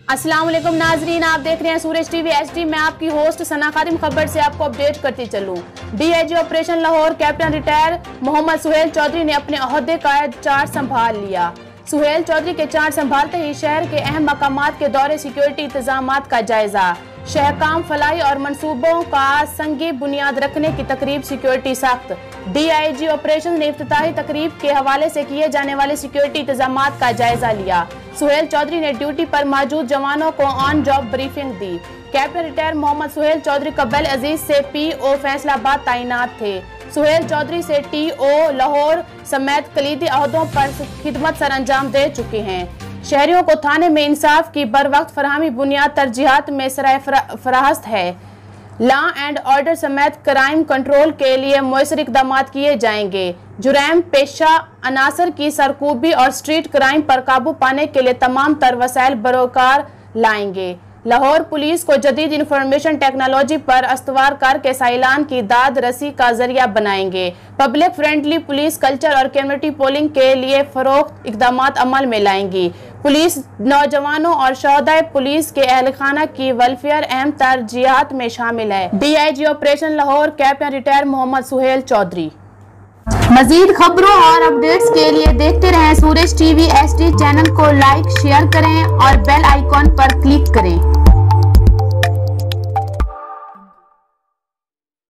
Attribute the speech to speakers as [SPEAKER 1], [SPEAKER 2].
[SPEAKER 1] अस्सलाम वालेकुम नाजरीन, आप देख रहे हैं सूरज टीवी HD। मैं आपकी होस्ट सना खादिम खबर से आपको अपडेट करती चलूं। DIG operation Lahore captain retire Mohammad Suhail Chaudhry ने अपने ओहदे का चार्ज संभाल लिया। सुहेल चौधरी के चार्ज संभालते ही शहर के अहम मकामात के दौरे सिक्योरिटी इंतजामात का जायजा, शहकाम फलाई और मंसूबों का संगी बुनियाद रखने की तकरीब, सिक्योरिटी सख्त। DIG ऑपरेशन ने इफ्तिताही तकरीब के हवाले से किए जाने वाले सिक्योरिटी इंतजामात का जायजा लिया। सुहेल चौधरी ने ड्यूटी पर मौजूद जवानों को ऑन जॉब ब्रीफिंग दी। कैप्टन रिटायर मोहम्मद सुहेल चौधरी कबल अजीज से PO फैसलाबाद तैनात थे। सुहेल चौधरी से TO लाहौर समेत कलीदी अहदों पर खिदमत सर अंजाम दे चुके हैं। शहरियों को थाने में इंसाफ की बर वक्त फरहमी बुनियाद तरजीहात में सराय फराहस्त है। लॉ एंड ऑर्डर समेत क्राइम कंट्रोल के लिए मुयसर इकदाम किए जाएंगे। जुर्म पेशा अनासर की सरकूबी और स्ट्रीट क्राइम पर काबू पाने के लिए तमाम तर वसाइल बरोकार लाएंगे। लाहौर पुलिस को जदीद इंफॉर्मेशन टेक्नोलॉजी पर अस्तवार करके साइलान की दाद रसी का जरिया बनाएंगे। पब्लिक फ्रेंडली पुलिस कल्चर और कम्युनिटी पोलिंग के लिए फरोख्त इकदाम अमल में लाएंगी। पुलिस नौजवानों और शोहदाए पुलिस के अहलखाना की वेलफेयर अहम तरजीहात में शामिल है। DIG operation Lahore captain retire Mohammad Suhail Chaudhry. मजीद खबरों और अपडेट्स के लिए देखते रहें सूरज टीवी HD। चैनल को लाइक शेयर करें और बेल आइकॉन पर क्लिक करें।